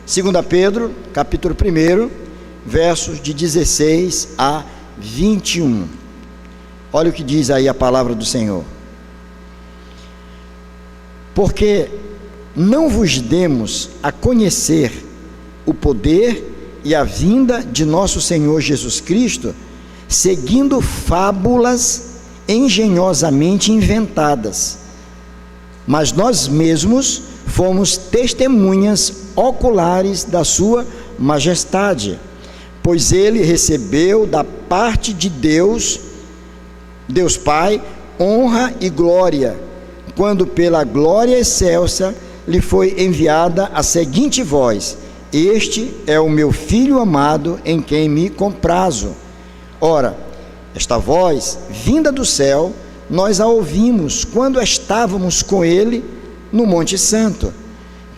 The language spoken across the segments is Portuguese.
2 Pedro, capítulo 1, versos de 16 a 21. Olha o que diz aí a palavra do Senhor. Porque não vos demos a conhecer o poder e a vinda de nosso Senhor Jesus Cristo, seguindo fábulas engenhosamente inventadas, mas nós mesmos fomos testemunhas oculares da sua majestade, pois ele recebeu da parte de Deus Pai, honra e glória, quando pela glória excelsa lhe foi enviada a seguinte voz: este é o meu Filho amado, em quem me comprazo. Ora, esta voz, vinda do céu, nós a ouvimos quando estávamos com ele no Monte Santo.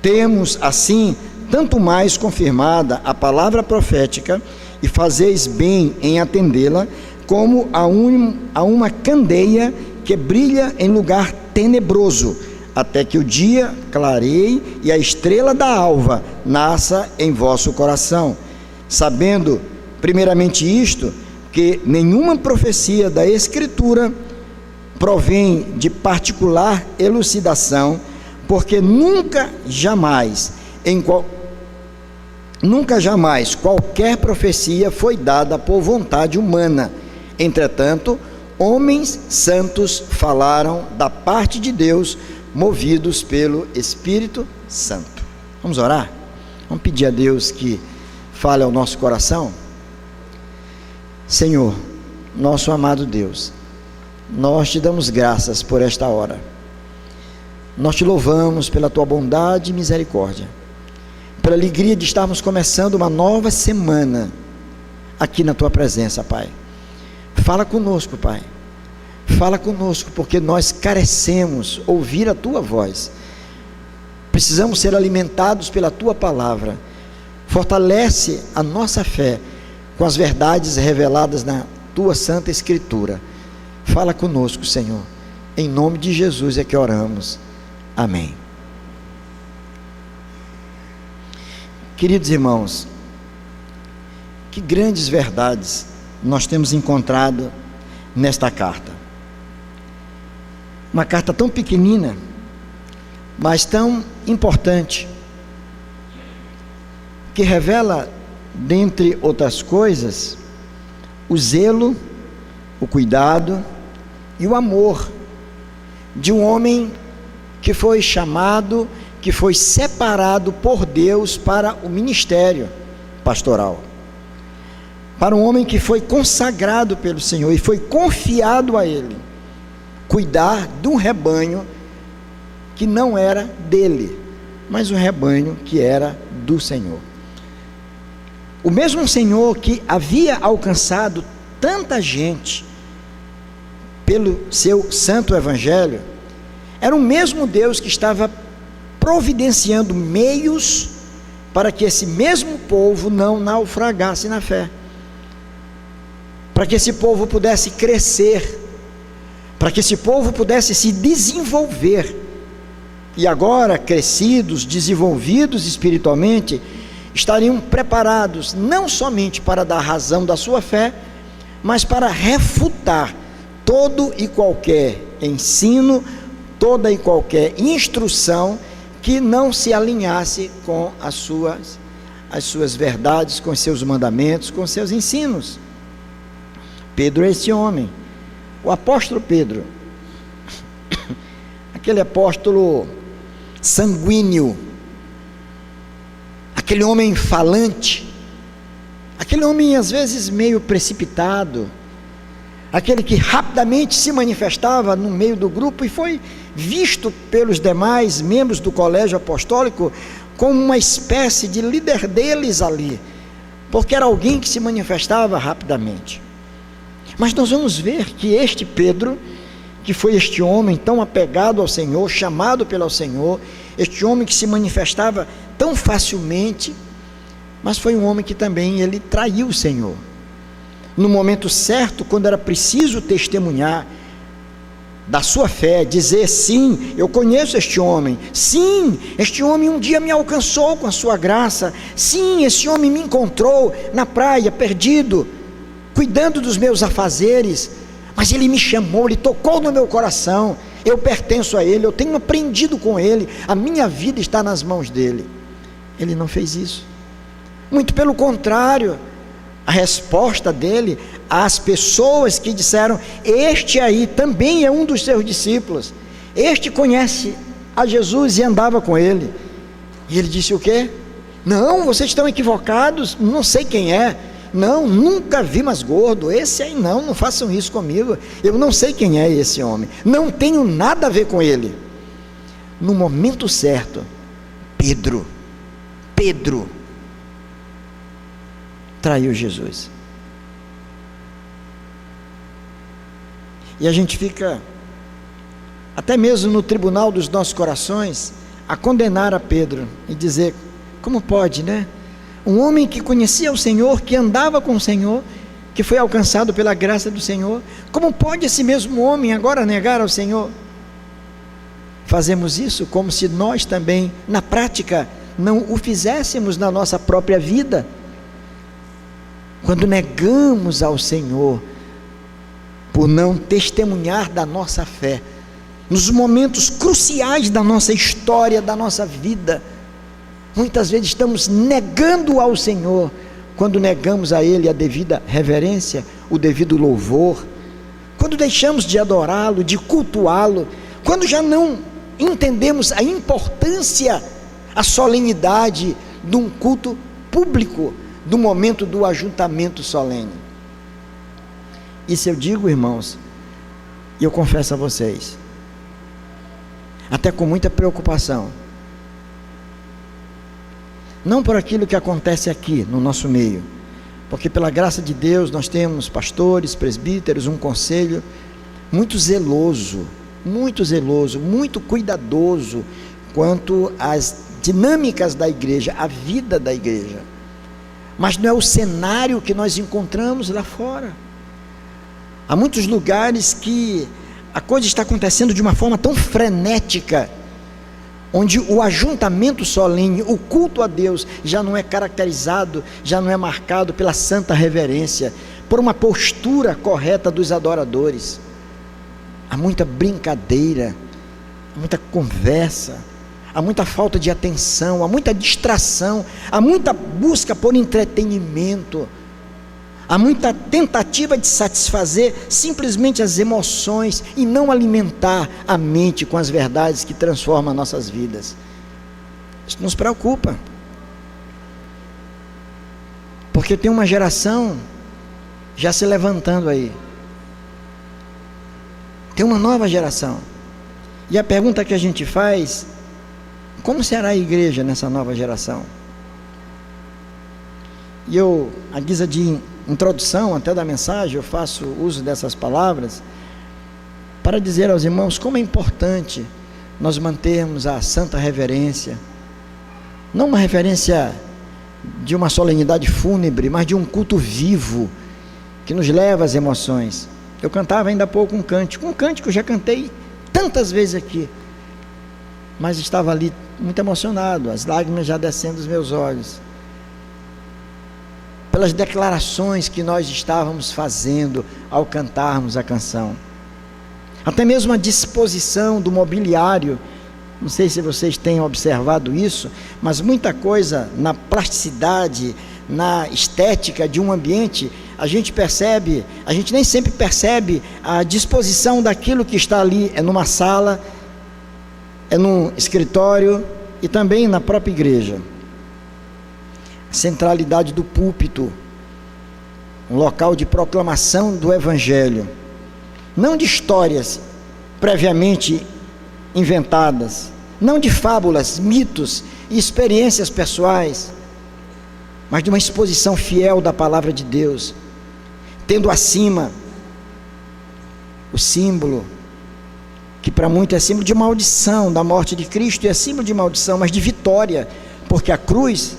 Temos, assim, tanto mais confirmada a palavra profética, e fazeis bem em atendê-la, como a uma candeia que brilha em lugar tenebroso, até que o dia clareie e a estrela da alva nasça em vosso coração. Sabendo, primeiramente isto, que nenhuma profecia da Escritura provém de particular elucidação, porque nunca jamais qualquer profecia foi dada por vontade humana. Entretanto, homens santos falaram da parte de Deus, movidos pelo Espírito Santo. Vamos orar? Vamos pedir a Deus que fale ao nosso coração? Senhor, nosso amado Deus, nós te damos graças por esta hora. Nós te louvamos pela tua bondade e misericórdia, pela alegria de estarmos começando uma nova semana aqui na tua presença, Pai. Fala conosco, Pai. Fala conosco, porque nós carecemos ouvir a tua voz. Precisamos ser alimentados pela tua palavra. Fortalece a nossa fé com as verdades reveladas na tua santa Escritura. Fala conosco, Senhor. Em nome de Jesus é que oramos. Amém. Queridos irmãos, que grandes verdades nós temos encontrado nesta carta. Uma carta tão pequenina, mas tão importante, que revela, dentre outras coisas, o zelo, o cuidado e o amor de um homem que foi chamado, que foi separado por Deus para o ministério pastoral, para um homem que foi consagrado pelo Senhor e foi confiado a ele cuidar de um rebanho que não era dele, mas um rebanho que era do Senhor. O mesmo Senhor que havia alcançado tanta gente pelo seu santo evangelho, era o mesmo Deus que estava providenciando meios para que esse mesmo povo não naufragasse na fé, para que esse povo pudesse crescer, para que esse povo pudesse se desenvolver. E agora, crescidos, desenvolvidos espiritualmente, estariam preparados não somente para dar razão da sua fé, mas para refutar todo e qualquer ensino, toda e qualquer instrução que não se alinhasse com as suas verdades, com os seus mandamentos, com os seus ensinos. Pedro é esse homem, o apóstolo Pedro, aquele apóstolo sanguíneo, aquele homem falante, aquele homem às vezes meio precipitado, aquele que rapidamente se manifestava no meio do grupo e foi visto pelos demais membros do colégio apostólico como uma espécie de líder deles ali, porque era alguém que se manifestava rapidamente. Mas nós vamos ver que este Pedro, que foi este homem tão apegado ao Senhor, chamado pelo Senhor, este homem que se manifestava tão facilmente, mas foi um homem que também ele traiu o Senhor. No momento certo, quando era preciso testemunhar da sua fé, dizer: sim, eu conheço este homem, sim, este homem um dia me alcançou com a sua graça, sim, esse homem me encontrou na praia, perdido, cuidando dos meus afazeres, mas ele me chamou, ele tocou no meu coração, eu pertenço a ele, eu tenho aprendido com ele, a minha vida está nas mãos dele. Ele não fez isso, muito pelo contrário. A resposta dele às pessoas que disseram: este aí também é um dos seus discípulos, este conhece a Jesus e andava com ele. E ele disse o quê? Não, vocês estão equivocados, não sei quem é, não, nunca vi mais gordo, esse aí não façam isso comigo, eu não sei quem é esse homem, não tenho nada a ver com ele. No momento certo, Pedro traiu Jesus. E a gente fica, até mesmo no tribunal dos nossos corações, a condenar a Pedro e dizer: como pode, né? Um homem que conhecia o Senhor, que andava com o Senhor, que foi alcançado pela graça do Senhor, como pode esse mesmo homem agora negar ao Senhor? Fazemos isso como se nós também, na prática, não o fizéssemos na nossa própria vida. Quando negamos ao Senhor, por não testemunhar da nossa fé, nos momentos cruciais da nossa história, da nossa vida, muitas vezes estamos negando ao Senhor, quando negamos a Ele a devida reverência, o devido louvor, quando deixamos de adorá-lo, de cultuá-lo, quando já não entendemos a importância, a solenidade de um culto público, do momento do ajuntamento solene. Isso eu digo, irmãos, e eu confesso a vocês, até com muita preocupação, não por aquilo que acontece aqui no nosso meio, porque pela graça de Deus nós temos pastores, presbíteros, um conselho muito zeloso, muito cuidadoso quanto às dinâmicas da igreja, a vida da igreja. Mas não é o cenário que nós encontramos lá fora. Há muitos lugares que a coisa está acontecendo de uma forma tão frenética, onde o ajuntamento solene, o culto a Deus, já não é caracterizado, já não é marcado pela santa reverência, por uma postura correta dos adoradores. Há muita brincadeira, há muita conversa, há muita falta de atenção, há muita distração, há muita busca por entretenimento, há muita tentativa de satisfazer simplesmente as emoções e não alimentar a mente com as verdades que transformam nossas vidas. Isso nos preocupa, porque tem uma geração já se levantando aí, tem uma nova geração, e a pergunta que a gente faz: como será a igreja nessa nova geração? E eu, à guisa de introdução até da mensagem, eu faço uso dessas palavras para dizer aos irmãos como é importante nós mantermos a santa reverência, não uma reverência de uma solenidade fúnebre, mas de um culto vivo, que nos leva às emoções. Eu cantava ainda há pouco um cântico que eu já cantei tantas vezes aqui, mas estava ali muito emocionado, as lágrimas já descendo dos meus olhos, pelas declarações que nós estávamos fazendo ao cantarmos a canção, até mesmo a disposição do mobiliário. Não sei se vocês têm observado isso, mas muita coisa na plasticidade, na estética de um ambiente, a gente percebe, a gente nem sempre percebe a disposição daquilo que está ali, é numa sala, é num escritório e também na própria igreja. A centralidade do púlpito, um local de proclamação do Evangelho, não de histórias previamente inventadas, não de fábulas, mitos e experiências pessoais, mas de uma exposição fiel da palavra de Deus, tendo acima o símbolo, que para muitos é símbolo de maldição, da morte de Cristo, e é símbolo de maldição, mas de vitória, porque a cruz,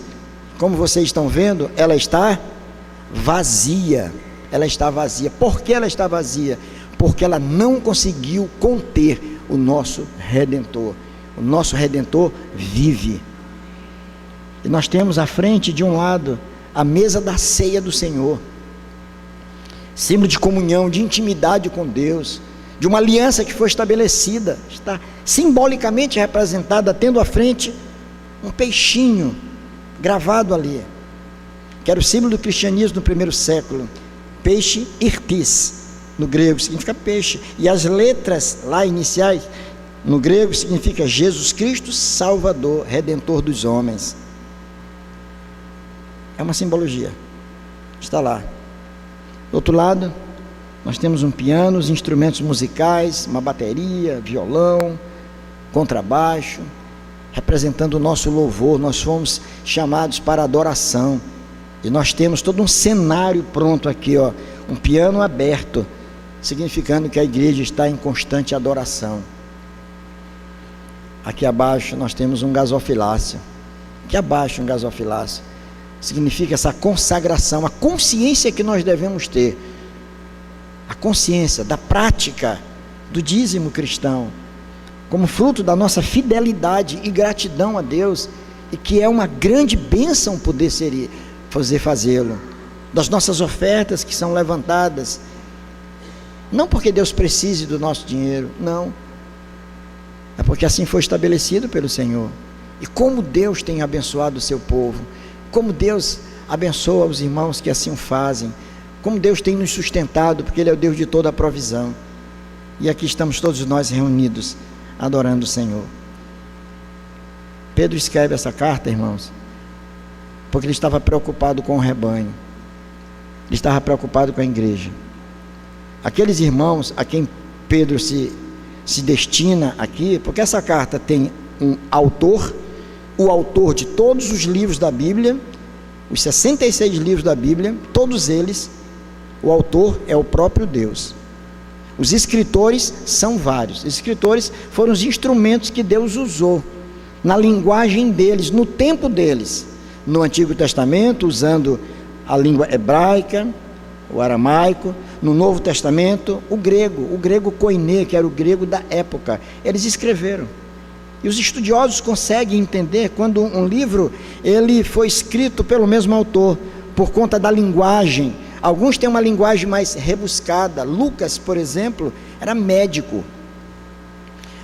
como vocês estão vendo, ela está vazia. Ela está vazia. Por que ela está vazia? porque ela não conseguiu conter o nosso Redentor. O nosso Redentor vive. E nós temos à frente, de um lado, a mesa da ceia do Senhor, símbolo de comunhão, de intimidade com Deus, de uma aliança que foi estabelecida, está simbolicamente representada, tendo à frente um peixinho gravado ali, que era o símbolo do cristianismo no primeiro século, peixe irtis, no grego significa peixe, e as letras lá iniciais, no grego significa Jesus Cristo, Salvador, Redentor dos homens. É uma simbologia, está lá. Do outro lado, nós temos um piano, os instrumentos musicais, uma bateria, violão, contrabaixo, representando o nosso louvor. Nós fomos chamados para adoração, e nós temos todo um cenário pronto aqui, ó, um piano aberto, significando que a igreja está em constante adoração. Aqui abaixo nós temos um gasofilácio, aqui abaixo um gasofilácio, significa essa consagração, a consciência que nós devemos ter, a consciência da prática do dízimo cristão, como fruto da nossa fidelidade e gratidão a Deus, e que é uma grande bênção poder fazê-lo, das nossas ofertas que são levantadas, não porque Deus precise do nosso dinheiro, não, é porque assim foi estabelecido pelo Senhor. E como Deus tem abençoado o seu povo, como Deus abençoa os irmãos que assim o fazem, como Deus tem nos sustentado, porque Ele é o Deus de toda a provisão. E aqui estamos todos nós reunidos, adorando o Senhor. Pedro escreve essa carta, irmãos, porque ele estava preocupado com o rebanho, ele estava preocupado com a igreja. Aqueles irmãos a quem Pedro se destina aqui, porque essa carta tem um autor, o autor de todos os livros da Bíblia, os 66 livros da Bíblia, todos eles, o autor é o próprio Deus. Os escritores são vários. Os escritores foram os instrumentos que Deus usou na linguagem deles, no tempo deles, no Antigo Testamento, usando a língua hebraica, o aramaico, no Novo Testamento, o grego koiné, que era o grego da época, eles escreveram. E os estudiosos conseguem entender quando um livro ele foi escrito pelo mesmo autor, por conta da linguagem. Alguns têm uma linguagem mais rebuscada. Lucas, por exemplo, era médico.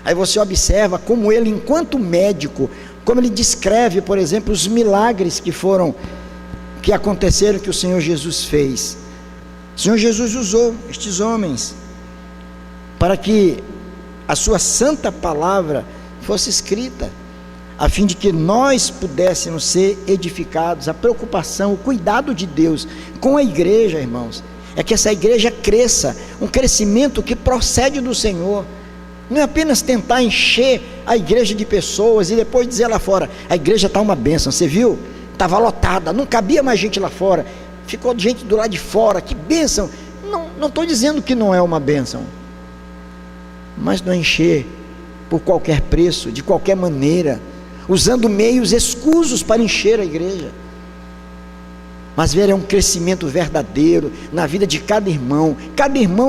Aí você observa como ele, enquanto médico, como ele descreve, por exemplo, os milagres que aconteceram, que o Senhor Jesus fez. O Senhor Jesus usou estes homens para que a sua santa palavra fosse escrita, a fim de que nós pudéssemos ser edificados. A preocupação, o cuidado de Deus com a igreja, irmãos, é que essa igreja cresça, um crescimento que procede do Senhor. Não é apenas tentar encher a igreja de pessoas e depois dizer lá fora, a igreja está uma bênção, você viu? Estava lotada, não cabia mais gente lá fora, ficou gente do lado de fora, que bênção. Não estou dizendo que não é uma bênção, mas não encher por qualquer preço, de qualquer maneira, usando meios escusos para encher a igreja, mas ver um crescimento verdadeiro na vida de cada irmão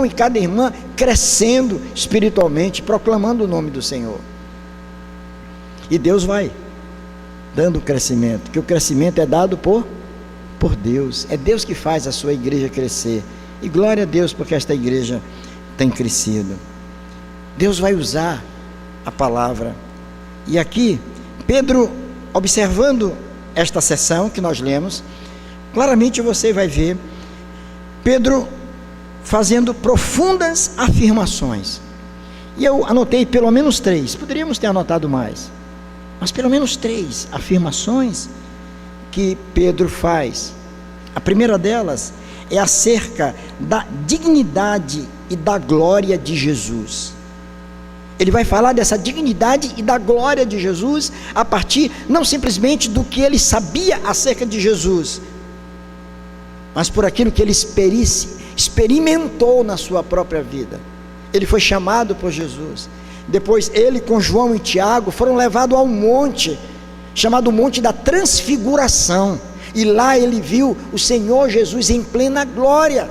e cada irmã crescendo espiritualmente, proclamando o nome do Senhor. E Deus vai dando o crescimento, que o crescimento é dado por Deus, é Deus que faz a sua igreja crescer, e glória a Deus porque esta igreja tem crescido. Deus vai usar a palavra. E aqui Pedro, observando esta sessão que nós lemos, claramente você vai ver Pedro fazendo profundas afirmações, e eu anotei pelo menos 3, poderíamos ter anotado mais, mas pelo menos 3 afirmações que Pedro faz. A primeira delas é acerca da dignidade e da glória de Jesus. Ele vai falar dessa dignidade e da glória de Jesus a partir não simplesmente do que ele sabia acerca de Jesus, mas por aquilo que ele experimentou na sua própria vida. Ele foi chamado por Jesus. Depois ele com João e Tiago foram levados a um monte, chamado Monte da Transfiguração, e lá ele viu o Senhor Jesus em plena glória.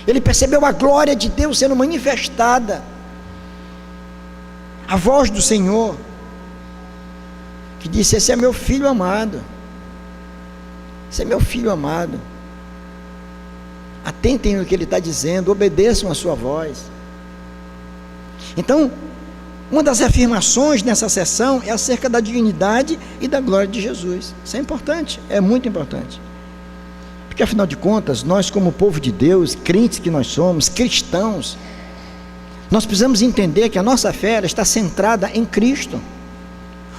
Ele percebeu a glória de Deus sendo manifestada, a voz do Senhor, que disse: esse é meu filho amado, esse é meu filho amado, atentem no que ele está dizendo, obedeçam a sua voz. Então, uma das afirmações nessa sessão é acerca da dignidade e da glória de Jesus. Isso é importante, é muito importante, porque afinal de contas, nós como povo de Deus, crentes que nós somos, cristãos, nós precisamos entender que a nossa fé está centrada em Cristo.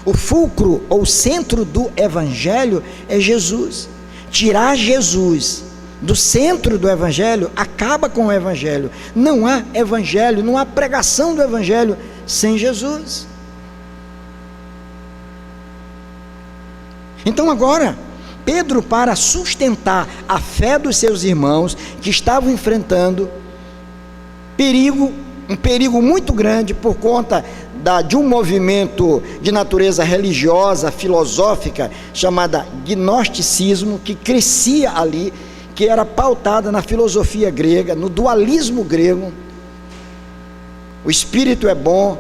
O fulcro ou centro do Evangelho é Jesus. Tirar Jesus do centro do Evangelho acaba com o Evangelho. Não há Evangelho, não há pregação do Evangelho sem Jesus. Então agora, Pedro, para sustentar a fé dos seus irmãos que estavam enfrentando um perigo muito grande por conta de um movimento de natureza religiosa, filosófica, chamada gnosticismo, que crescia ali, que era pautada na filosofia grega, no dualismo grego. O espírito é bom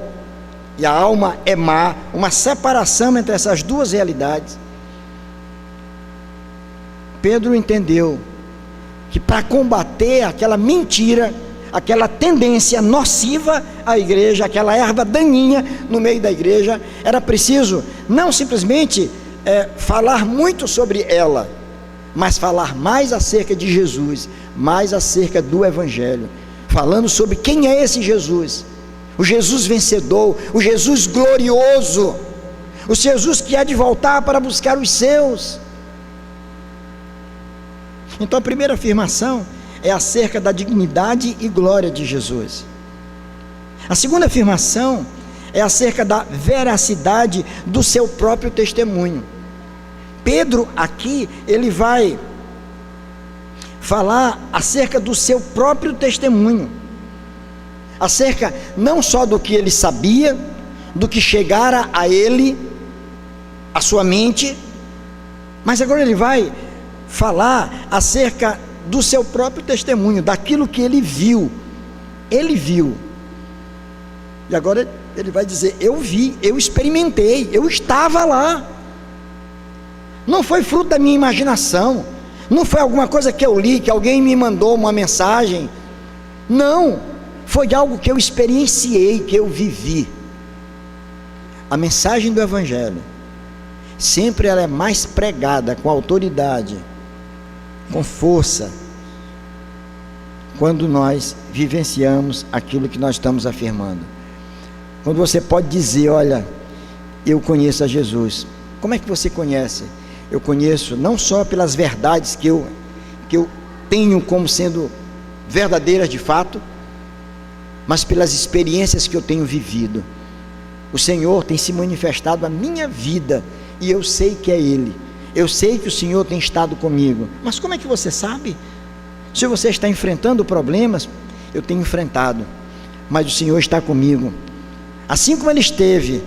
e a alma é má, uma separação entre essas duas realidades. Pedro entendeu que para combater aquela mentira, aquela tendência nociva à igreja, aquela erva daninha no meio da igreja, era preciso não simplesmente falar muito sobre ela, mas falar mais acerca de Jesus, mais acerca do Evangelho, falando sobre quem é esse Jesus, o Jesus vencedor, o Jesus glorioso, o Jesus que há de voltar para buscar os seus. Então a primeira afirmação é acerca da dignidade e glória de Jesus. A segunda afirmação é acerca da veracidade do seu próprio testemunho. Pedro aqui, ele vai falar acerca do seu próprio testemunho, acerca não só do que ele sabia, do que chegara a ele, a sua mente, mas agora ele vai falar acerca do seu próprio testemunho, daquilo que ele viu. Ele viu, e agora ele vai dizer: eu vi, eu experimentei, eu estava lá. Não foi fruto da minha imaginação, não foi alguma coisa que eu li, que alguém me mandou uma mensagem. Não, foi algo que eu experienciei, que eu vivi. A mensagem do Evangelho sempre ela é mais pregada com autoridade, com força, quando nós vivenciamos aquilo que nós estamos afirmando. Quando você pode dizer: olha, eu conheço a Jesus. Como é que você conhece? Eu conheço não só pelas verdades que eu tenho como sendo verdadeiras de fato, mas pelas experiências que eu tenho vivido. O Senhor tem se manifestado à minha vida, e eu sei que é Ele. Eu sei que o Senhor tem estado comigo. Mas como é que você sabe? Se você está enfrentando problemas, eu tenho enfrentado, mas o Senhor está comigo. Assim como Ele esteve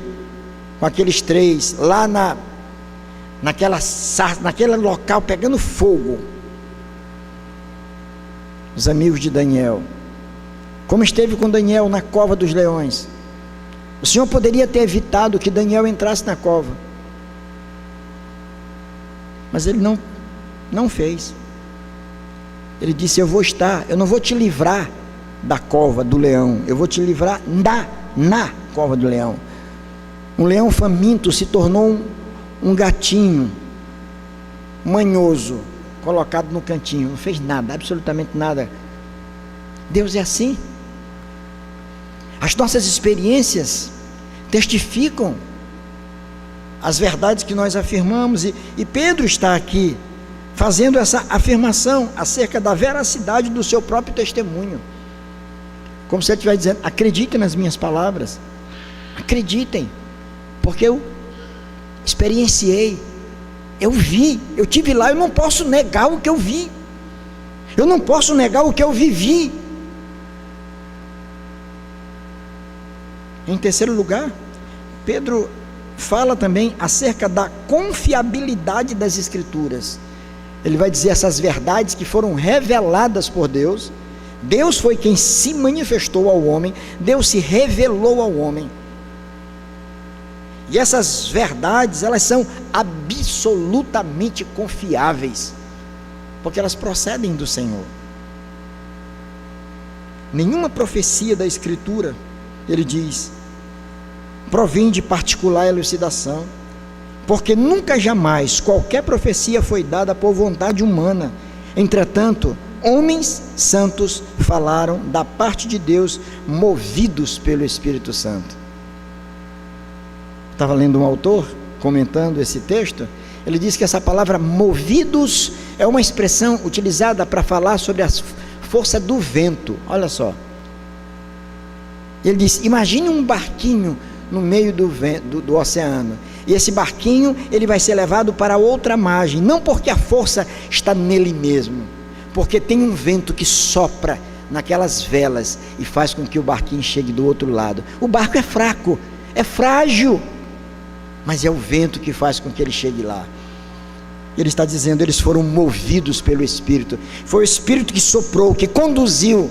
com aqueles três lá naquele local pegando fogo, os amigos de Daniel, como esteve com Daniel na cova dos leões. O Senhor poderia ter evitado que Daniel entrasse na cova, mas Ele não fez. Ele disse: eu não vou te livrar da cova do leão, eu vou te livrar na cova do leão. Um leão faminto se tornou um gatinho manhoso, colocado no cantinho, não fez nada, absolutamente nada. Deus é assim. As nossas experiências testificam as verdades que nós afirmamos, e Pedro está aqui fazendo essa afirmação acerca da veracidade do seu próprio testemunho, como se ele estivesse dizendo: acreditem nas minhas palavras, acreditem, porque eu experienciei, eu vi, eu tive lá, eu não posso negar o que eu vi, eu não posso negar o que eu vivi. Em terceiro lugar, Pedro fala também acerca da confiabilidade das Escrituras. Ele vai dizer essas verdades que foram reveladas por Deus, Deus foi quem se manifestou ao homem, Deus se revelou ao homem. E essas verdades, elas são absolutamente confiáveis, porque elas procedem do Senhor. Nenhuma profecia da Escritura, ele diz, provém de particular elucidação, porque nunca jamais qualquer profecia foi dada por vontade humana. Entretanto, homens santos falaram da parte de Deus, movidos pelo Espírito Santo. Estava lendo um autor comentando esse texto. Ele diz que essa palavra movidos é uma expressão utilizada para falar sobre a força do vento. Olha só, ele diz: imagine um barquinho no meio do oceano, e esse barquinho ele vai ser levado para outra margem, não porque a força está nele mesmo, porque tem um vento que sopra naquelas velas e faz com que o barquinho chegue do outro lado. O barco é fraco, é frágil, mas é o vento que faz com que ele chegue lá. Ele está dizendo, eles foram movidos pelo Espírito. Foi o Espírito que soprou, que conduziu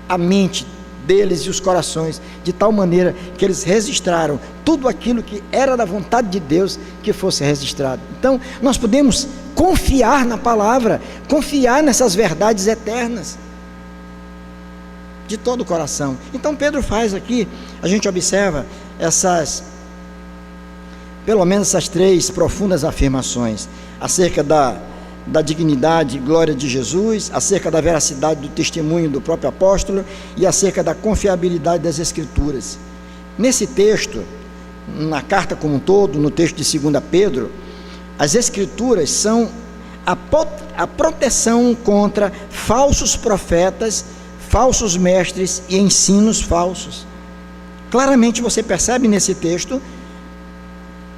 a mente deles e os corações, de tal maneira que eles registraram tudo aquilo que era da vontade de Deus que fosse registrado. Então, nós podemos confiar na palavra, confiar nessas verdades eternas, de todo o coração. Então, Pedro faz aqui, a gente observa pelo menos essas três profundas afirmações, acerca da dignidade e glória de Jesus, acerca da veracidade do testemunho do próprio apóstolo e acerca da confiabilidade das Escrituras. Nesse texto, na carta como um todo, no texto de 2 Pedro, as Escrituras são a proteção contra falsos profetas, falsos mestres e ensinos falsos. Claramente você percebe nesse texto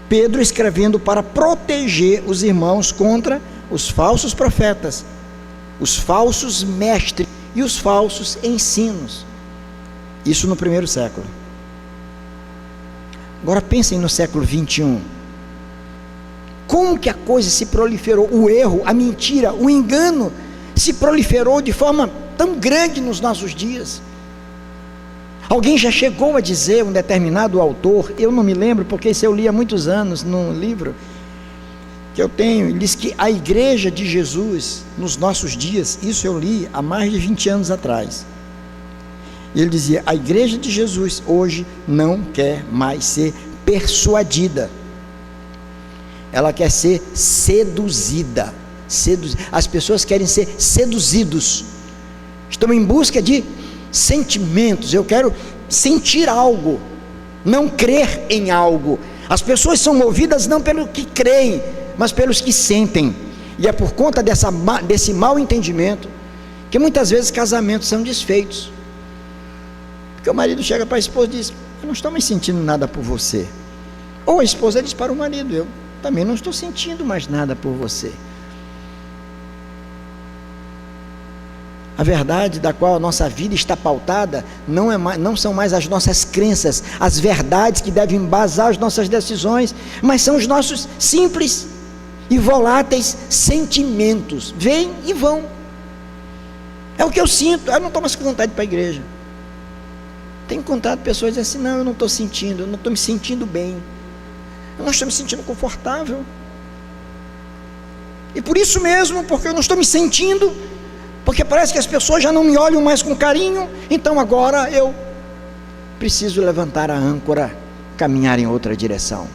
Pedro escrevendo para proteger os irmãos contra os falsos profetas, os falsos mestres e os falsos ensinos. Isso no primeiro século. Agora pensem no século 21. Como que a coisa se proliferou? O erro, a mentira, o engano se proliferou de forma tão grande nos nossos dias. Alguém já chegou a dizer, um determinado autor, eu não me lembro porque isso eu li há muitos anos num livro que eu tenho, ele diz que a igreja de Jesus nos nossos dias, isso eu li há mais de 20 anos atrás, e ele dizia, a igreja de Jesus hoje não quer mais ser persuadida, ela quer ser seduzida. As pessoas querem ser seduzidos, estão em busca de sentimentos. Eu quero sentir algo, não crer em algo. As pessoas são movidas não pelo que creem, mas pelos que sentem. E é por conta desse mau entendimento que muitas vezes casamentos são desfeitos, porque o marido chega para a esposa e diz, eu não estou mais sentindo nada por você. Ou a esposa diz para o marido, eu também não estou sentindo mais nada por você. A verdade da qual a nossa vida está pautada não são mais as nossas crenças, as verdades que devem embasar as nossas decisões, mas são os nossos simples e voláteis sentimentos. Vêm e vão. É o que eu sinto. Eu não estou mais com vontade de ir para a igreja. Tenho encontrado pessoas dizendo assim, não, eu não estou sentindo, eu não estou me sentindo bem, eu não estou me sentindo confortável. E por isso mesmo, porque eu não estou me sentindo, porque parece que as pessoas já não me olham mais com carinho, então agora eu preciso levantar a âncora, caminhar em outra direção.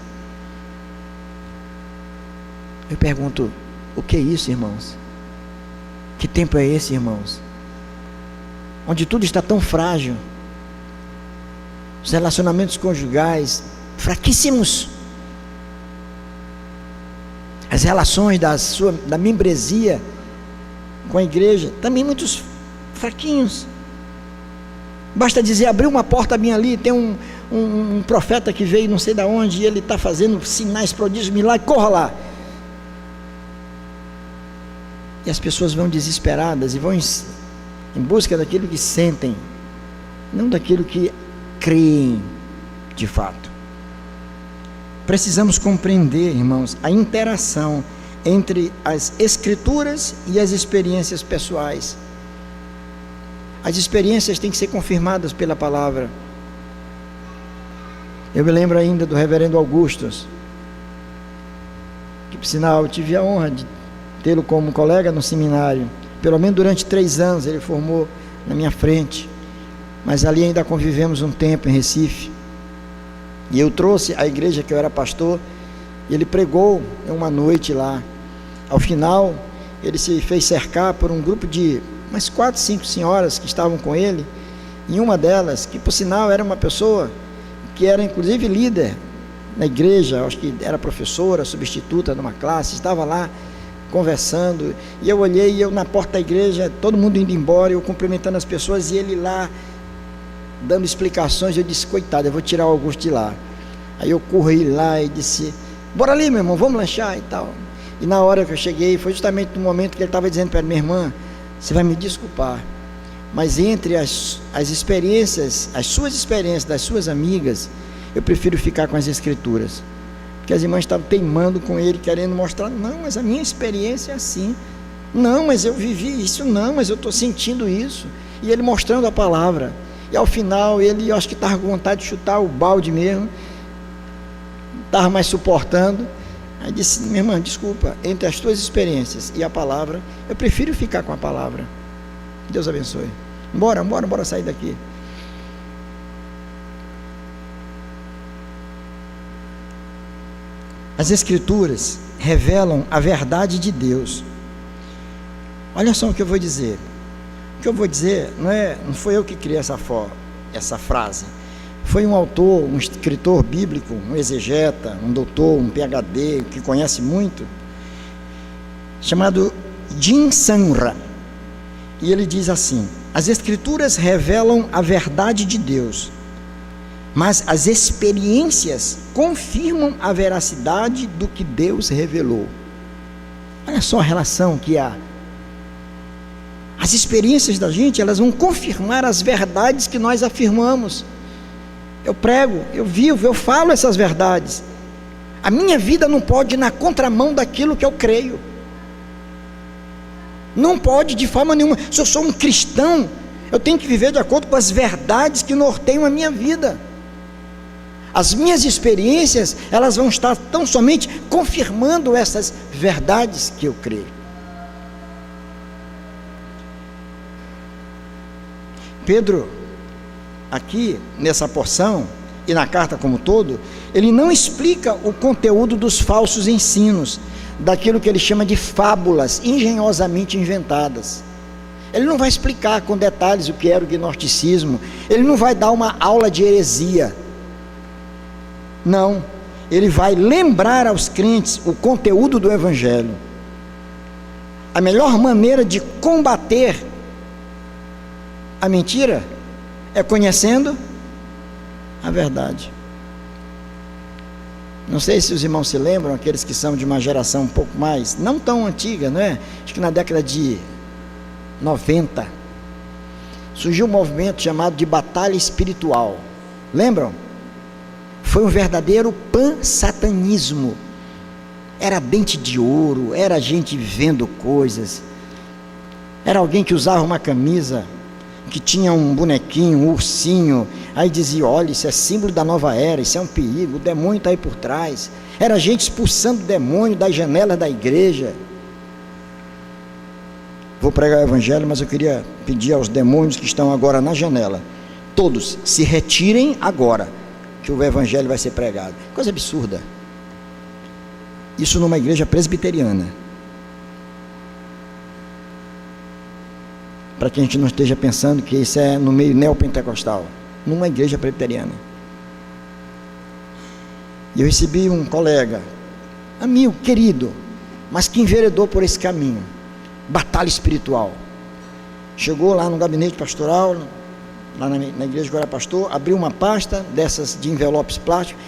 Eu pergunto, o que é isso, irmãos? Que tempo é esse, irmãos? Onde tudo está tão frágil, os relacionamentos conjugais fraquíssimos, as relações da membresia com a igreja, também muitos fraquinhos. Basta dizer, abriu uma porta bem ali, tem um profeta que veio não sei de onde, e ele está fazendo sinais, prodígios, milagres, corra lá. E as pessoas vão desesperadas e vão em busca daquilo que sentem, não daquilo que creem de fato. Precisamos compreender, irmãos, a interação entre as Escrituras e as experiências pessoais. As experiências têm que ser confirmadas pela palavra. Eu me lembro ainda do reverendo Augustus, que por sinal eu tive a honra de tê-lo como colega no seminário. Pelo menos durante 3 anos ele formou na minha frente, mas ali ainda convivemos um tempo em Recife, e eu trouxe a igreja que eu era pastor, e ele pregou uma noite lá. Ao final ele se fez cercar por um grupo de umas 4, 5 senhoras que estavam com ele, e uma delas, que por sinal era uma pessoa que era inclusive líder na igreja, acho que era professora, substituta numa classe, estava lá conversando, e eu olhei, e eu na porta da igreja, todo mundo indo embora, eu cumprimentando as pessoas, e ele lá dando explicações. Eu disse, coitado, eu vou tirar o Augusto de lá. Aí eu corri lá e disse, bora ali, meu irmão, vamos lanchar e tal. E na hora que eu cheguei, foi justamente no momento que ele estava dizendo para minha irmã, você vai me desculpar, mas entre as experiências, as suas experiências, das suas amigas, eu prefiro ficar com as escrituras, porque as irmãs estavam teimando com ele, querendo mostrar, não, mas a minha experiência é assim, não, mas eu vivi isso, não, mas eu estou sentindo isso, e ele mostrando a palavra, e ao final ele, eu acho que estava com vontade de chutar o balde mesmo, estava mais suportando. Aí disse, minha irmã, desculpa, entre as tuas experiências e a palavra, eu prefiro ficar com a palavra. Deus abençoe. Bora sair daqui. As escrituras revelam a verdade de Deus. Olha só o que eu vou dizer. O que eu vou dizer não foi eu que criei essa frase. Foi um autor, um escritor bíblico, um exegeta, um doutor, um PhD, que conhece muito, chamado Jim Samra. E ele diz assim: as escrituras revelam a verdade de Deus, mas as experiências confirmam a veracidade do que Deus revelou. Olha só a relação que há. As experiências da gente, elas vão confirmar as verdades que nós afirmamos. Eu prego, eu vivo, eu falo essas verdades. A minha vida não pode ir na contramão daquilo que eu creio. Não pode de forma nenhuma. Se eu sou um cristão, eu tenho que viver de acordo com as verdades que norteiam a minha vida. As minhas experiências, elas vão estar tão somente confirmando essas verdades que eu creio. Pedro, aqui nessa porção e na carta como todo, ele não explica o conteúdo dos falsos ensinos, daquilo que ele chama de fábulas engenhosamente inventadas. Ele não vai explicar com detalhes o que era o gnosticismo, ele não vai dar uma aula de heresia, não, ele vai lembrar aos crentes o conteúdo do evangelho. A melhor maneira de combater a mentira é conhecendo a verdade. Não sei se os irmãos se lembram, aqueles que são de uma geração um pouco mais, não tão antiga, não é? Acho que na década de 90, surgiu um movimento chamado de batalha espiritual. Lembram? Foi um verdadeiro pan-satanismo. Era dente de ouro, era gente vendo coisas. Era alguém que usava uma camisa que tinha um bonequinho, um ursinho, aí dizia, olha, isso é símbolo da nova era, isso é um perigo, o demônio está aí por trás. Era gente expulsando o demônio das janelas da igreja. Vou pregar o evangelho, mas eu queria pedir aos demônios que estão agora na janela, todos se retirem agora, que o evangelho vai ser pregado. Coisa absurda. Isso numa igreja presbiteriana. Para que a gente não esteja pensando que isso é no meio neopentecostal, numa igreja presbiteriana. E eu recebi um colega, amigo, querido, mas que enveredou por esse caminho, batalha espiritual. Chegou lá no gabinete pastoral, lá na igreja que eu era pastor, abriu uma pasta dessas de envelopes plásticos,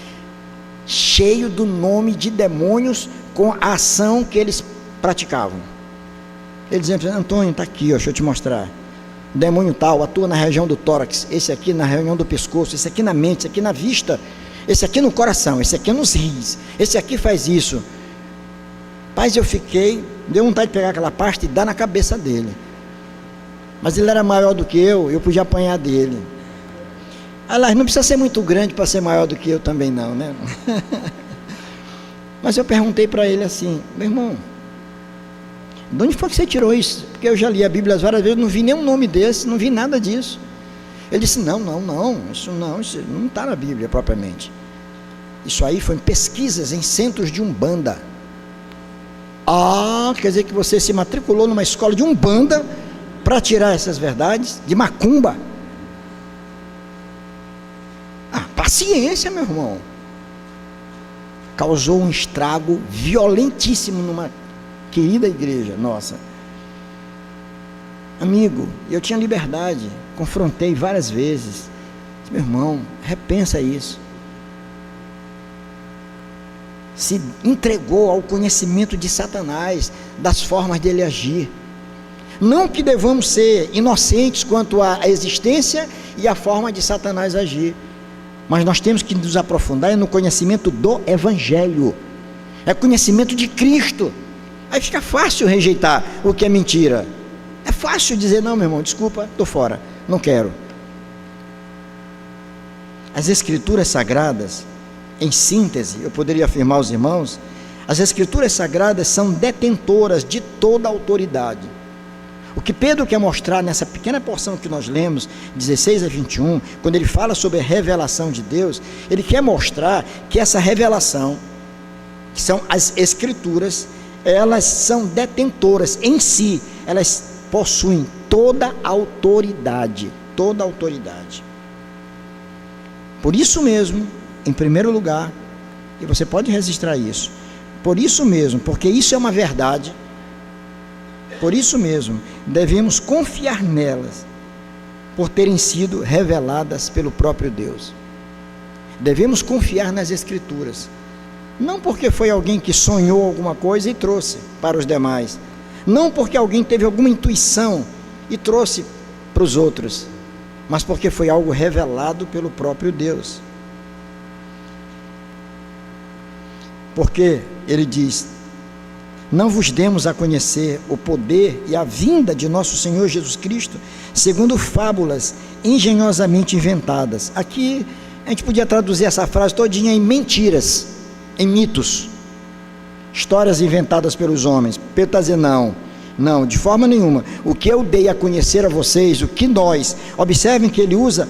cheio do nome de demônios com a ação que eles praticavam. Ele dizia, Antônio, está aqui, ó, deixa eu te mostrar. O demônio tal atua na região do tórax, esse aqui na região do pescoço, esse aqui na mente, esse aqui na vista, esse aqui no coração, esse aqui nos rins, esse aqui faz isso. Paz, eu fiquei, deu vontade de pegar aquela pasta e dar na cabeça dele. mas ele era maior do que eu podia apanhar dele. Aliás, não precisa ser muito grande para ser maior do que eu também não, né? Mas eu perguntei para ele assim: meu irmão, de onde foi que você tirou isso? Porque eu já li a Bíblia várias vezes, não vi nenhum nome desse, não vi nada disso. Ele disse: não, isso não está na Bíblia propriamente. Isso aí foi em pesquisas em centros de Umbanda. Ah, quer dizer que você se matriculou numa escola de Umbanda para tirar essas verdades, de macumba. Ah, paciência, meu irmão. Causou um estrago violentíssimo numa querida igreja nossa. Amigo, eu tinha liberdade, confrontei várias vezes. Disse: meu irmão, repensa isso. Se entregou ao conhecimento de Satanás, das formas dele agir. Não que devamos ser inocentes quanto à existência e à forma de Satanás agir, mas nós temos que nos aprofundar no conhecimento do Evangelho, é conhecimento de Cristo. Aí fica fácil rejeitar o que é mentira, é fácil dizer: não, meu irmão, desculpa, estou fora, não quero. As Escrituras Sagradas, em síntese, eu poderia afirmar aos irmãos, as Escrituras Sagradas são detentoras de toda a autoridade. O que Pedro quer mostrar nessa pequena porção que nós lemos, 16 a 21, quando ele fala sobre a revelação de Deus, ele quer mostrar que essa revelação, que são as Escrituras, elas são detentoras em si, elas possuem toda a autoridade, toda a autoridade. Por isso mesmo, em primeiro lugar, e você pode registrar isso, por isso mesmo, porque isso é uma verdade, por isso mesmo, devemos confiar nelas, por terem sido reveladas pelo próprio Deus. Devemos confiar nas Escrituras, não porque foi alguém que sonhou alguma coisa e trouxe para os demais, não porque alguém teve alguma intuição e trouxe para os outros, mas porque foi algo revelado pelo próprio Deus. Porque ele diz: não vos demos a conhecer o poder e a vinda de nosso Senhor Jesus Cristo, segundo fábulas engenhosamente inventadas. Aqui a gente podia traduzir essa frase todinha em mentiras, em mitos, histórias inventadas pelos homens. Pedro está dizendo: não, de forma nenhuma. O que eu dei a conhecer a vocês, o que nós, observem que ele usa,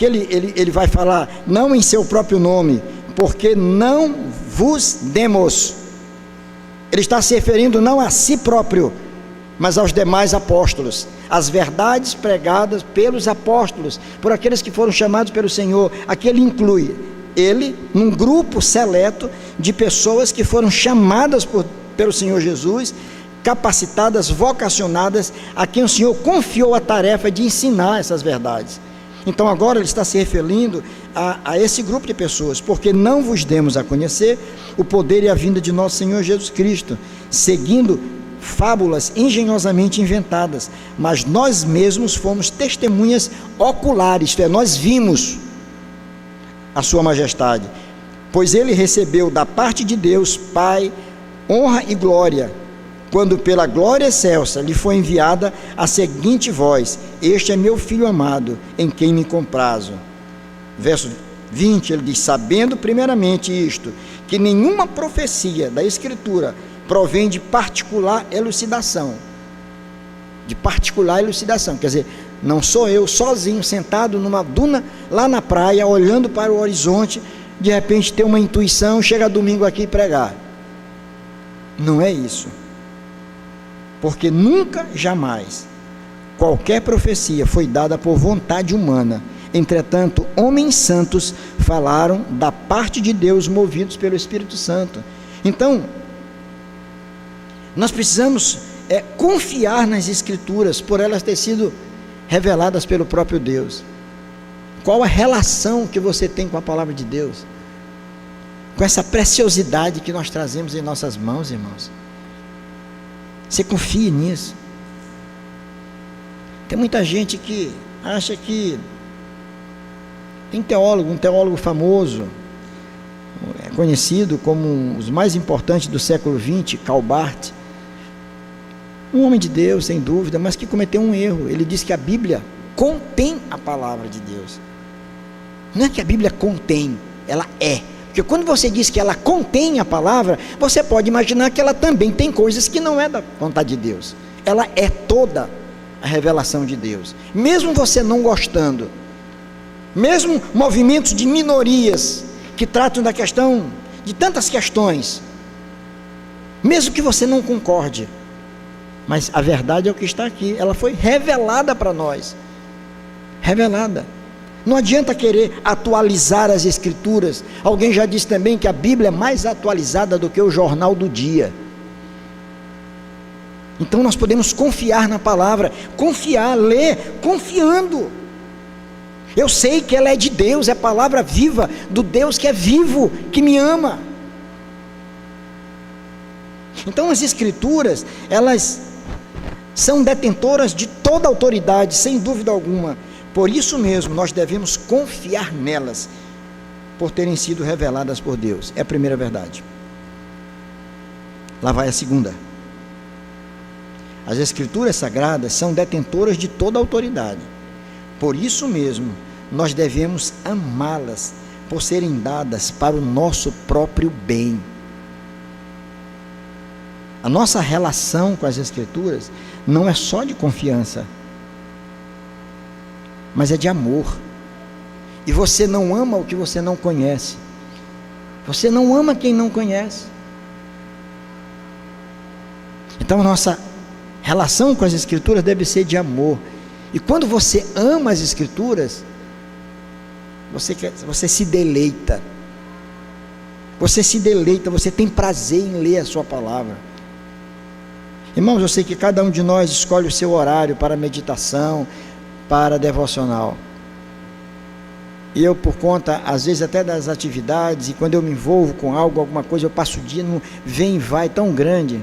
ele vai falar não em seu próprio nome, porque não vos demos. Ele está se referindo não a si próprio, mas aos demais apóstolos, as verdades pregadas pelos apóstolos, por aqueles que foram chamados pelo Senhor. Aqui ele inclui ele num grupo seleto de pessoas que foram chamadas pelo Senhor Jesus, capacitadas, vocacionadas, a quem o Senhor confiou a tarefa de ensinar essas verdades. Então agora ele está se referindo a esse grupo de pessoas, porque não vos demos a conhecer o poder e a vinda de nosso Senhor Jesus Cristo, seguindo fábulas engenhosamente inventadas, mas nós mesmos fomos testemunhas oculares, isto é, nós vimos a sua majestade, pois ele recebeu da parte de Deus Pai honra e glória, quando pela glória excelsa lhe foi enviada a seguinte voz: este é meu filho amado, em quem me comprazo. Verso 20, ele diz: sabendo primeiramente isto, que nenhuma profecia da Escritura provém de particular elucidação. Quer dizer, não sou eu sozinho sentado numa duna lá na praia, olhando para o horizonte, de repente ter uma intuição, chega domingo aqui e pregar. Não é isso. Porque nunca, jamais, qualquer profecia foi dada por vontade humana. Entretanto, homens santos falaram da parte de Deus, movidos pelo Espírito Santo. Então, nós precisamos confiar nas Escrituras, por elas terem sido reveladas pelo próprio Deus. Qual a relação que você tem com a palavra de Deus? Com essa preciosidade que nós trazemos em nossas mãos, irmãos. Você confia nisso? Tem muita gente que acha que tem um teólogo famoso, conhecido como um dos mais importantes do século XX, Karl Barth. Um homem de Deus, sem dúvida, mas que cometeu um erro. Ele disse que a Bíblia contém a palavra de Deus. Não é que a Bíblia contém, ela é. Porque quando você diz que ela contém a palavra, você pode imaginar que ela também tem coisas que não é da vontade de Deus. Ela é toda a revelação de Deus. Mesmo você não gostando, mesmo movimentos de minorias que tratam da questão, de tantas questões, mesmo que você não concorde, mas a verdade é o que está aqui, ela foi revelada para nós, revelada. Não adianta querer atualizar as Escrituras. Alguém já disse também que a Bíblia é mais atualizada do que o jornal do dia. Então nós podemos confiar na palavra, confiar, ler, confiando. Eu sei que ela é de Deus, é palavra viva, do Deus que é vivo, que me ama. Então as Escrituras, elas são detentoras de toda autoridade, sem dúvida alguma. Por isso mesmo, nós devemos confiar nelas, por terem sido reveladas por Deus. É a primeira verdade. Lá vai a segunda. As Escrituras Sagradas são detentoras de toda autoridade. Por isso mesmo, nós devemos amá-las, por serem dadas para o nosso próprio bem. A nossa relação com as Escrituras não é só de confiança, mas é de amor. E você não ama o que você não conhece. Você não ama quem não conhece. Então a nossa relação com as Escrituras deve ser de amor. E quando você ama as Escrituras, você se deleita. Você se deleita, você tem prazer em ler a sua palavra. Irmãos, eu sei que cada um de nós escolhe o seu horário para meditação, para devocional. E eu, por conta, às vezes até das atividades, e quando eu me envolvo com algo, alguma coisa, eu passo o dia num vem e vai tão grande.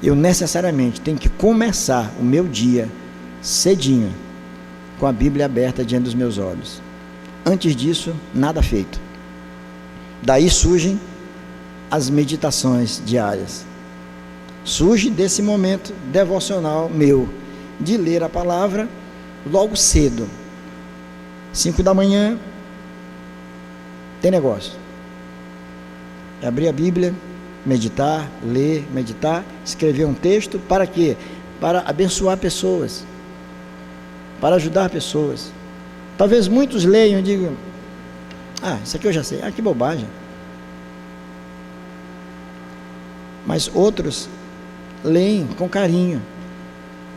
Eu necessariamente tenho que começar o meu dia cedinho, com a Bíblia aberta diante dos meus olhos. Antes disso, nada feito. Daí surgem as meditações diárias. Surge desse momento devocional meu, de ler a palavra logo cedo. 5 da manhã, tem negócio. É abrir a Bíblia, meditar, ler, meditar, escrever um texto, para quê? Para abençoar pessoas, para ajudar pessoas. Talvez muitos leiam e digam: isso aqui eu já sei, que bobagem. Mas outros leem com carinho,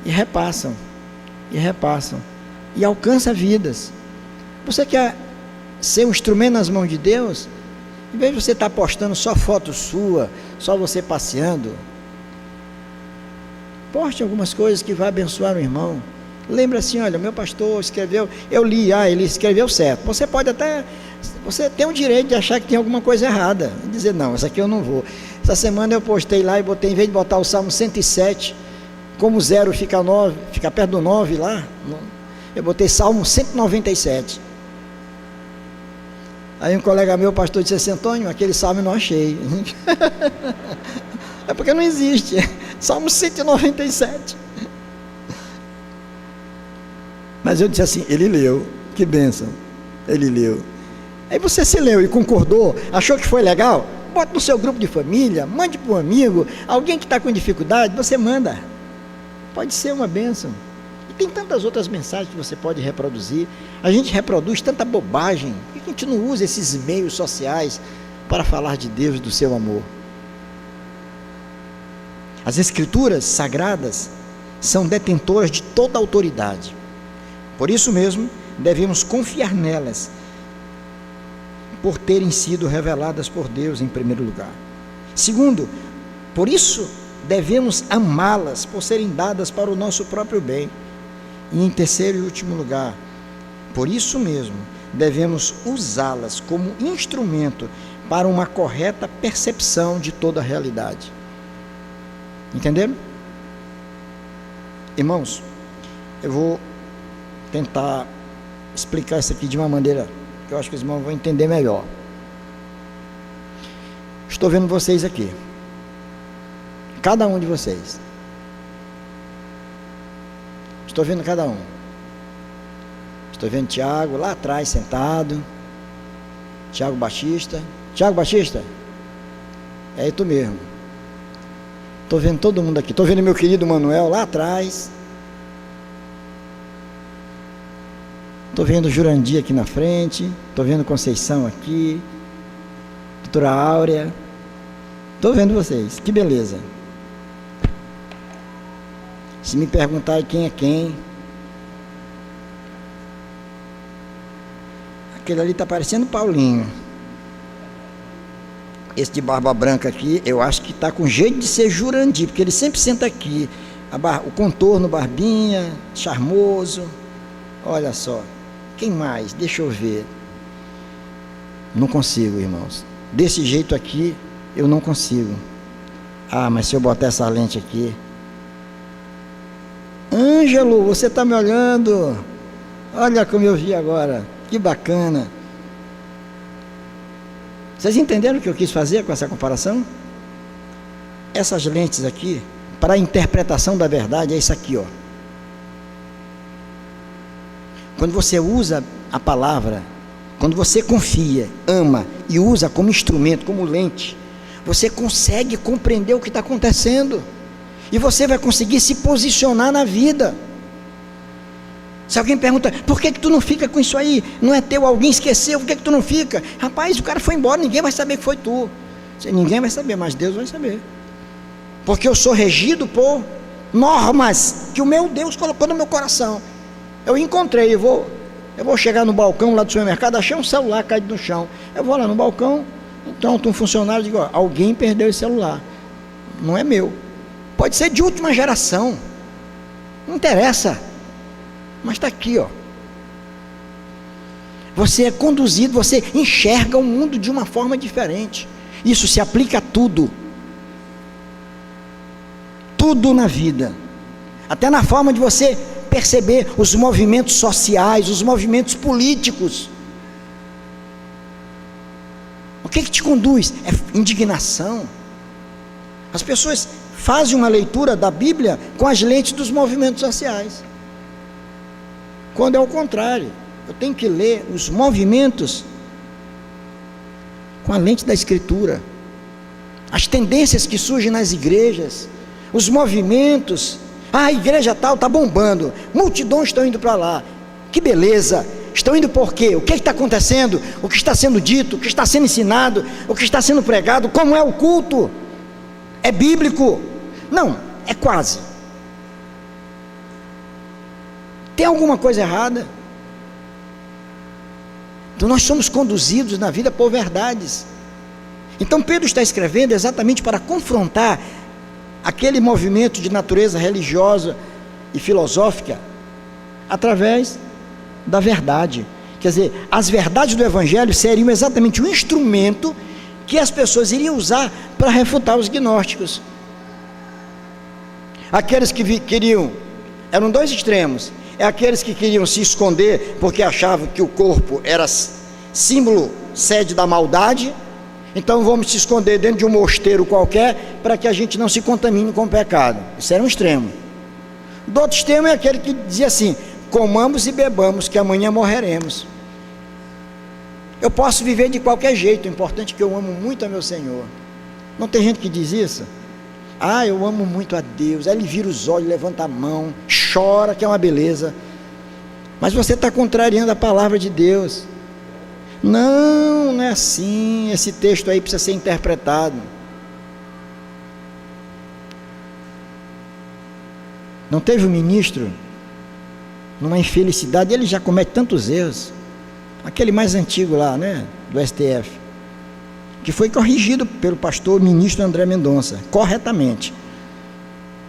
e repassam, e alcançam vidas. Você quer ser um instrumento nas mãos de Deus? Em vez de você estar postando só foto sua, só você passeando, poste algumas coisas que vão abençoar o irmão. Lembra assim: olha, meu pastor escreveu, eu li, ele escreveu certo. Você pode até, você tem o direito de achar que tem alguma coisa errada, e dizer: não, isso aqui eu não vou. Essa semana eu postei lá e botei, em vez de botar o Salmo 107, como o 0 fica 9, fica perto do 9 lá, eu botei Salmo 197. Aí um colega meu, pastor, disse assim: Antônio, aquele salmo eu não achei. É porque não existe. Salmo 197. Mas eu disse assim: ele leu, que bênção, ele leu. Aí você se leu e concordou, achou que foi legal? Bota no seu grupo de família, mande para um amigo, alguém que está com dificuldade, você manda. Pode ser uma bênção. E tem tantas outras mensagens que você pode reproduzir. A gente reproduz tanta bobagem. Por que a gente não usa esses meios sociais para falar de Deus e do seu amor? As Escrituras Sagradas são detentoras de toda autoridade. Por isso mesmo, devemos confiar nelas, por terem sido reveladas por Deus em primeiro lugar. Segundo, por isso devemos amá-las, por serem dadas para o nosso próprio bem. E em terceiro e último lugar, por isso mesmo, devemos usá-las como instrumento para uma correta percepção de toda a realidade. Entenderam? Irmãos, eu vou tentar explicar isso aqui de uma maneira que eu acho que os irmãos vão entender melhor. Estou vendo vocês aqui, cada um de vocês, Estou vendo cada um. Estou vendo Tiago lá atrás sentado. Tiago Batista. Tiago Batista? É tu mesmo. Estou vendo todo mundo aqui. Estou vendo meu querido Manuel lá atrás. Estou vendo Jurandir aqui na frente. Estou vendo Conceição aqui. Doutora Áurea. Estou vendo vocês. Que beleza. Se me perguntarem quem é quem, aquele ali está parecendo Paulinho. Esse de barba branca aqui, eu acho que está com jeito de ser Jurandir, porque ele sempre senta aqui. O contorno, barbinha, charmoso. Olha só. Quem mais? Deixa eu ver. Não consigo, irmãos. Desse jeito aqui, eu não consigo. Ah, mas se eu botar essa lente aqui... Ângelo, você está me olhando? Olha como eu vi agora, que bacana. Vocês entenderam o que eu quis fazer com essa comparação? Essas lentes aqui, para a interpretação da verdade, é isso aqui, ó. Quando você usa a palavra, quando você confia, ama e usa como instrumento, como lente, você consegue compreender o que está acontecendo. E você vai conseguir se posicionar na vida. Se alguém pergunta, por que tu não fica com isso aí? Não é teu, alguém esqueceu, por que tu não fica? Rapaz, o cara foi embora, ninguém vai saber que foi tu. Ninguém vai saber, mas Deus vai saber. Porque eu sou regido por normas que o meu Deus colocou no meu coração. Eu encontrei, eu vou chegar no balcão lá do supermercado, achei um celular caído no chão. Eu vou lá no balcão, então tem um funcionário, digo, ó, alguém perdeu esse celular. Não é meu. Pode ser de última geração, não interessa, mas está aqui, ó. Você é conduzido, você enxerga o mundo de uma forma diferente. Isso se aplica a tudo. Tudo na vida. Até na forma de você perceber os movimentos sociais, os movimentos políticos. O que te conduz? É indignação. As pessoas fazem uma leitura da Bíblia com as lentes dos movimentos sociais, quando é o contrário. Eu tenho que ler os movimentos com a lente da Escritura, as tendências que surgem nas igrejas, os movimentos. A igreja tal está bombando, multidões estão indo para lá, que beleza. Estão indo por quê? O que está acontecendo? O que está sendo dito? O que está sendo ensinado? O que está sendo pregado? Como é o culto? É bíblico? Não, é quase. Tem alguma coisa errada? Então nós somos conduzidos na vida por verdades. Então Pedro está escrevendo exatamente para confrontar aquele movimento de natureza religiosa e filosófica através da verdade. Quer dizer, as verdades do Evangelho seriam exatamente o instrumento que as pessoas iriam usar para refutar os gnósticos. Aqueles que queriam, eram dois extremos. É aqueles que queriam se esconder porque achavam que o corpo era símbolo, sede da maldade. Então vamos se esconder dentro de um mosteiro qualquer para que a gente não se contamine com o pecado. Isso era um extremo. Do outro extremo é aquele que dizia assim: comamos e bebamos, que amanhã morreremos. Eu posso viver de qualquer jeito, o importante é que eu amo muito a meu Senhor. Não tem gente que diz isso? Ah, eu amo muito a Deus. Aí ele vira os olhos, levanta a mão, chora, que é uma beleza. Mas você está contrariando a palavra de Deus. Não, não é assim. Esse texto aí precisa ser interpretado. Não teve um ministro, numa infelicidade, ele já comete tantos erros. Aquele mais antigo lá, né, do STF, que foi corrigido pelo pastor ministro André Mendonça, corretamente.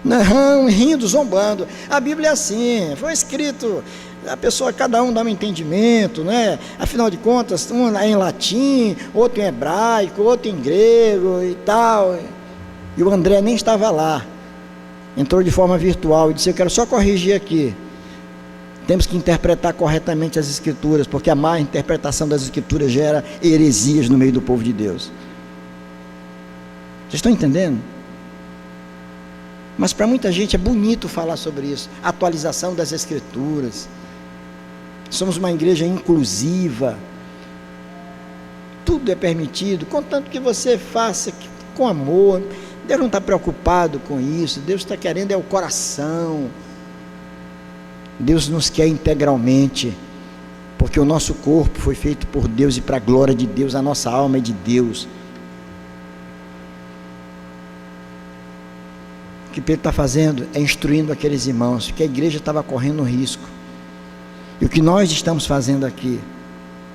Não, rindo, zombando. A Bíblia é assim, foi escrito, a pessoa, cada um dá um entendimento, né? Afinal de contas, um é em latim, outro em hebraico, outro em grego e tal. E o André nem estava lá, entrou de forma virtual e disse: eu quero só corrigir aqui. Temos que interpretar corretamente as Escrituras, porque a má interpretação das Escrituras gera heresias no meio do povo de Deus. Vocês estão entendendo? Mas para muita gente é bonito falar sobre isso, atualização das Escrituras. Somos uma igreja inclusiva, tudo é permitido, contanto que você faça com amor. Deus não está preocupado com isso, Deus está querendo é o coração. Deus nos quer integralmente, porque o nosso corpo foi feito por Deus e para a glória de Deus, a nossa alma é de Deus. O que Pedro está fazendo é instruindo aqueles irmãos, que a igreja estava correndo risco. E o que nós estamos fazendo aqui,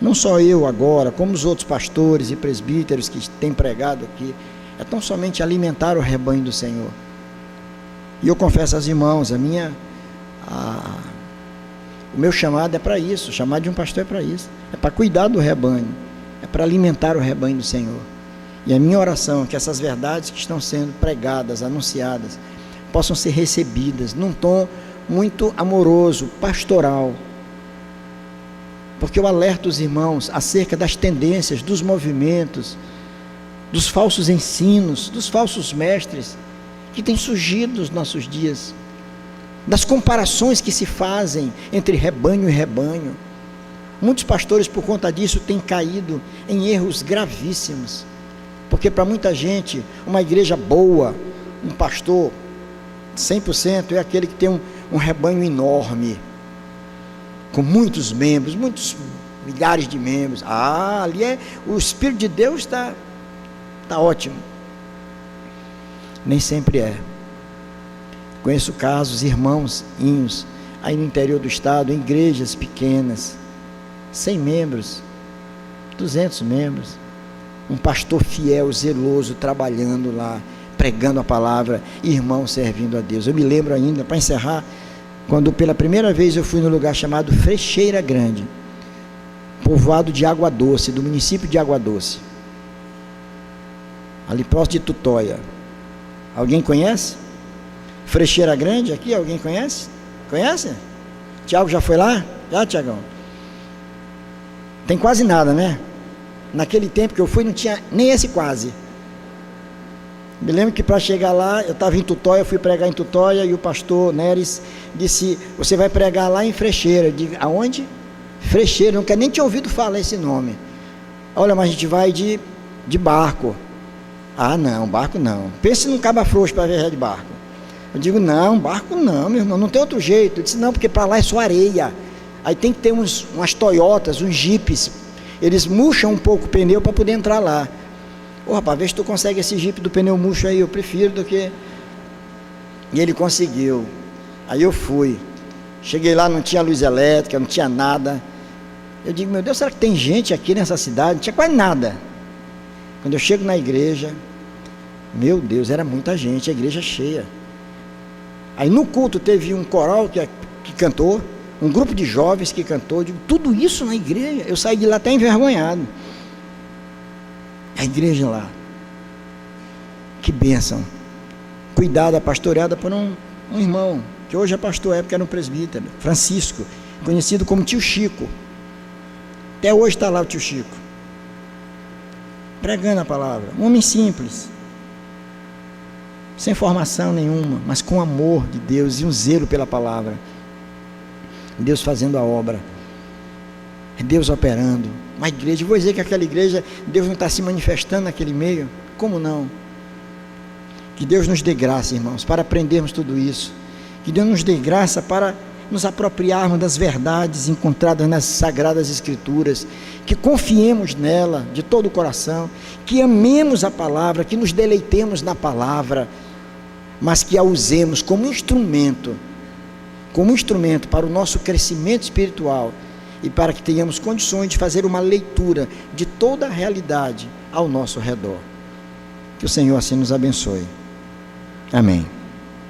não só eu agora, como os outros pastores e presbíteros que têm pregado aqui, é tão somente alimentar o rebanho do Senhor. E eu confesso aos irmãos, o meu chamado é para isso, o chamado de um pastor é para isso, é para cuidar do rebanho, é para alimentar o rebanho do Senhor. E a minha oração é que essas verdades que estão sendo pregadas, anunciadas, possam ser recebidas num tom muito amoroso, pastoral, porque eu alerto os irmãos acerca das tendências, dos movimentos, dos falsos ensinos, dos falsos mestres que têm surgido nos nossos dias, das comparações que se fazem entre rebanho e rebanho. Muitos pastores, por conta disso, têm caído em erros gravíssimos, porque para muita gente, uma igreja boa, um pastor 100% é aquele que tem um rebanho enorme, com muitos membros, muitos milhares de membros. Ali o Espírito de Deus está ótimo. Nem sempre é. Conheço casos, irmãozinhos, aí no interior do estado, em igrejas pequenas, 100 membros, 200 membros, um pastor fiel, zeloso, trabalhando lá, pregando a palavra, irmão servindo a Deus. Eu me lembro ainda, para encerrar, quando pela primeira vez eu fui no lugar chamado Freixeira Grande, povoado de Água Doce, do município de Água Doce, ali próximo de Tutóia. Alguém conhece? Freixeira Grande aqui, alguém conhece? Conhece? Tiago já foi lá? Já, Tiagão? Tem quase nada, né? Naquele tempo que eu fui não tinha nem esse quase. Me lembro que para chegar lá, eu estava em Tutóia, fui pregar em Tutóia, e o pastor Neres disse: você vai pregar lá em Freixeira. Eu digo: aonde? Freixeira, não quero nem ter ouvido falar esse nome. Olha, mas a gente vai de barco. Não, barco não. Pense num caba frouxo para viajar de barco. Eu digo: não, barco não, meu irmão, não tem outro jeito. Eu disse: não, porque para lá é só areia. Aí tem que ter umas Toyotas, uns Jeeps. Eles murcham um pouco o pneu para poder entrar lá. Rapaz, vê se tu consegue esse Jeep do pneu murcho aí, eu prefiro do que... E ele conseguiu. Aí eu fui. Cheguei lá, não tinha luz elétrica, não tinha nada. Eu digo: meu Deus, será que tem gente aqui nessa cidade? Não tinha quase nada. Quando eu chego na igreja, meu Deus, era muita gente, a igreja cheia. Aí no culto teve um coral que cantou, um grupo de jovens que cantou. Eu digo: tudo isso na igreja? Eu saí de lá até envergonhado. A igreja lá, que bênção, cuidada, pastoreada por um irmão, que hoje é pastor, época era um presbítero, Francisco, conhecido como Tio Chico. Até hoje está lá o Tio Chico, pregando a palavra. Um homem simples, sem formação nenhuma, mas com amor de Deus e um zelo pela palavra. Deus fazendo a obra, é Deus operando. Uma igreja, vou dizer que aquela igreja, Deus não está se manifestando naquele meio? Como não? Que Deus nos dê graça, irmãos, para aprendermos tudo isso. Que Deus nos dê graça para nos apropriarmos das verdades encontradas nas Sagradas Escrituras. Que confiemos nela de todo o coração. Que amemos a palavra, que nos deleitemos na palavra, mas que a usemos como instrumento para o nosso crescimento espiritual, e para que tenhamos condições de fazer uma leitura de toda a realidade ao nosso redor. Que o Senhor assim nos abençoe. Amém.